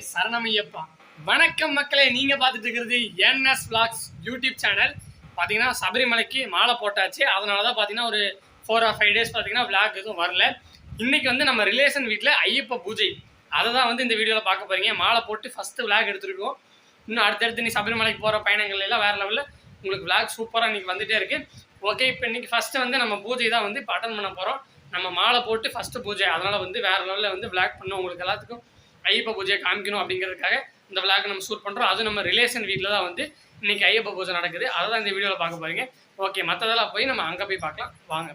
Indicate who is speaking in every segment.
Speaker 1: சரணமையப்பா. வணக்கம் மக்களே, நீங்க பார்த்துட்டு இருக்கிறது NS Vlogs யூடியூப் சேனல். பார்த்தீங்கன்னா சபரிமலைக்கு மாலை போட்டாச்சு. அதனால தான் பார்த்தீங்கன்னா ஒரு 4 or 5 days பார்த்தீங்கன்னா விளாக் எதுவும் வரல. இன்னைக்கு வந்து நம்ம ரிலேஷன் வீட்டில் ஐயப்ப பூஜை, அதை தான் வந்து இந்த வீடியோவில் பார்க்க போறீங்க. மாலை போட்டு ஃபஸ்ட்டு விளாக் எடுத்துருக்கோம். இன்னும் அடுத்தடுத்து நீ சபரிமலைக்கு போகிற பயணங்கள் எல்லாம் வேறு லெவலில் உங்களுக்கு விளாக் சூப்பராக இன்றைக்கி வந்துகிட்டே இருக்குது. ஓகே, இப்போ இன்றைக்கி ஃபஸ்ட்டு வந்து நம்ம பூஜை தான் வந்து இப்போ அட்டன் பண்ண போகிறோம். நம்ம மாலை போட்டு ஃபஸ்ட்டு பூஜை, அதனால் வந்து வேறு லெவலில் வந்து விளாக் பண்ணோம். உங்களுக்கு எல்லாத்துக்கும் ஐயப்ப பூஜையை காமிக்கணும் அப்படிங்கிறதுக்காக இந்த விளாக் நம்ம ஷூட் பண்ணுறோம். அதுவும் நம்ம ரிலேஷன் வீட்டில் தான் வந்து இன்றைக்கி ஐயப்ப பூஜை நடக்குது. அதை தான் இந்த வீடியோவில் பார்க்க போகிறீங்க. ஓகே, மற்றதெல்லாம் போய் நம்ம அங்கே போய் பார்க்கலாம் வாங்க.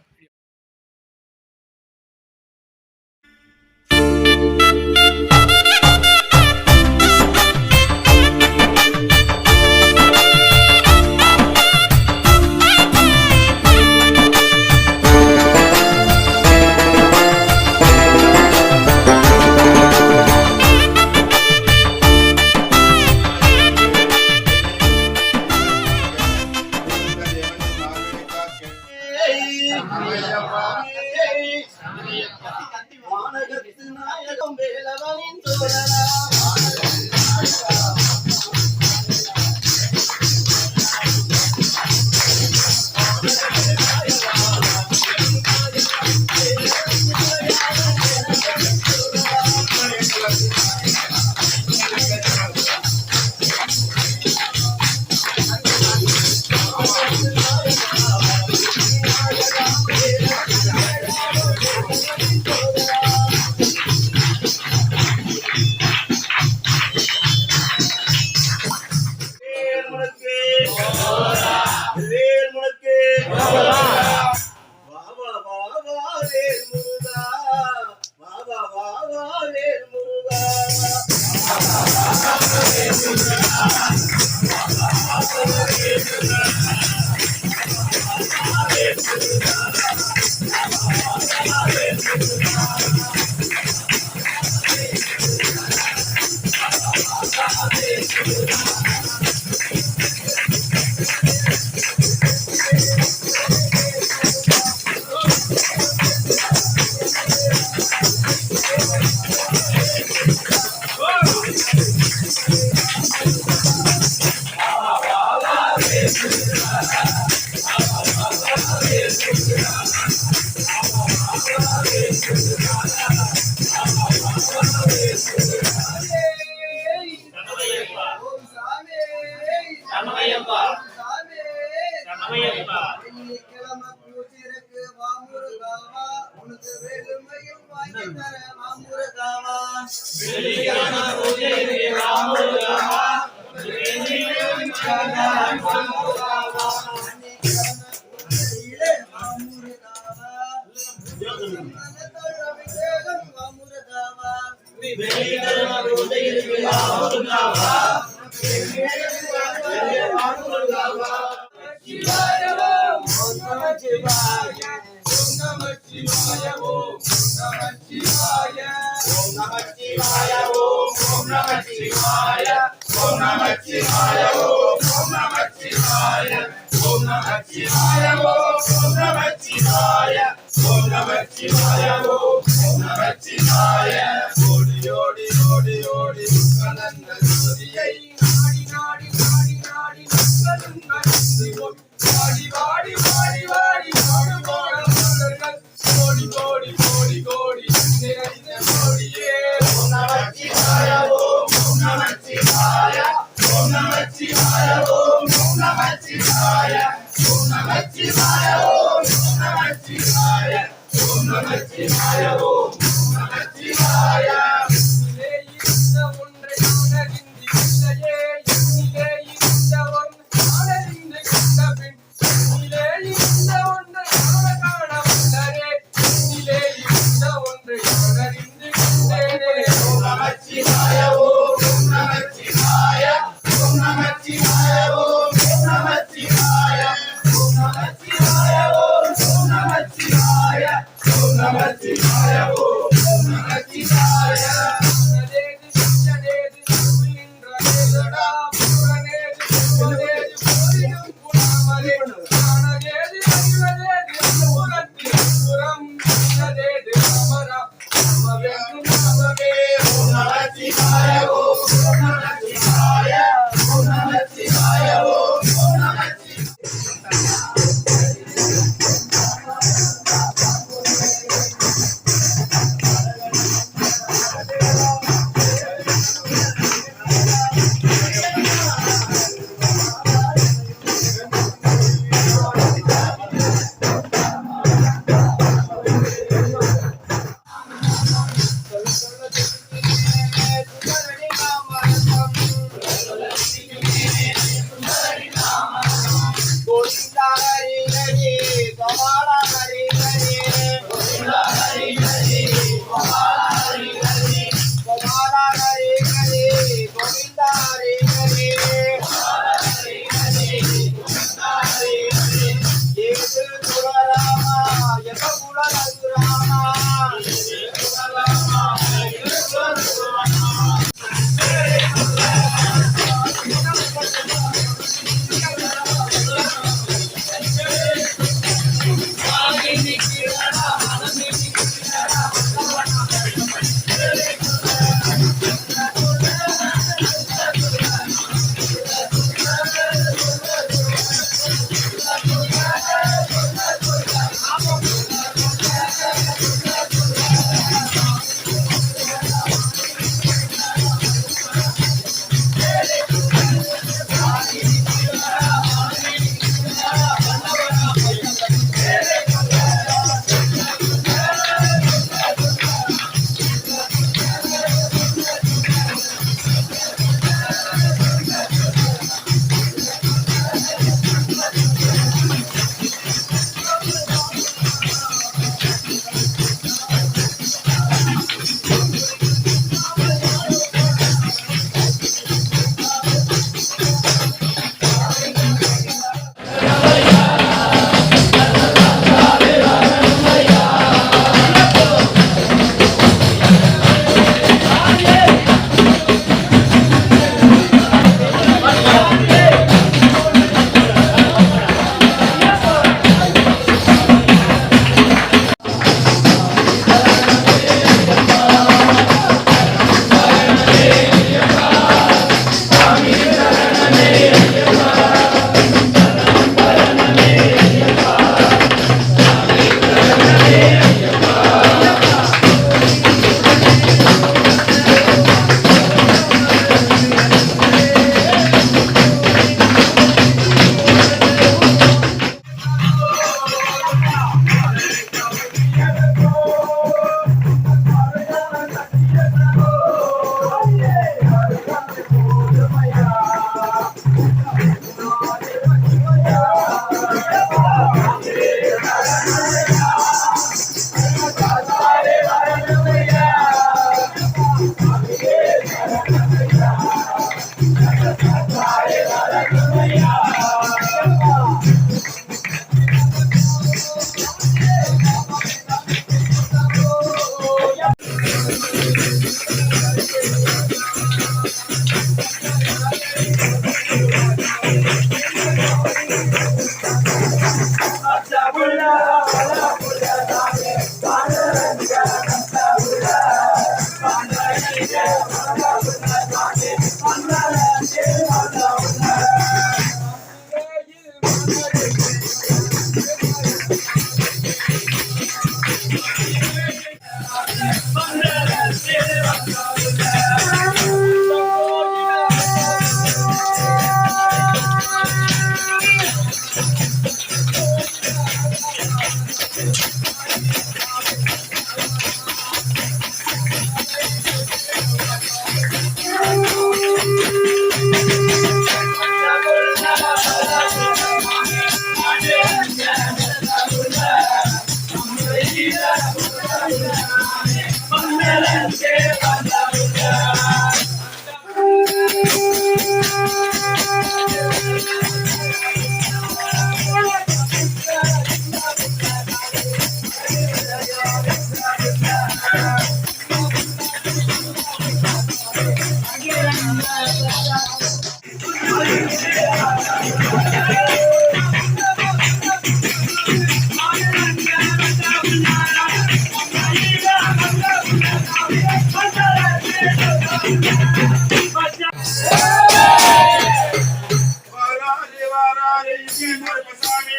Speaker 2: வாராரே வாராரே இங்கே கருப்பசாமி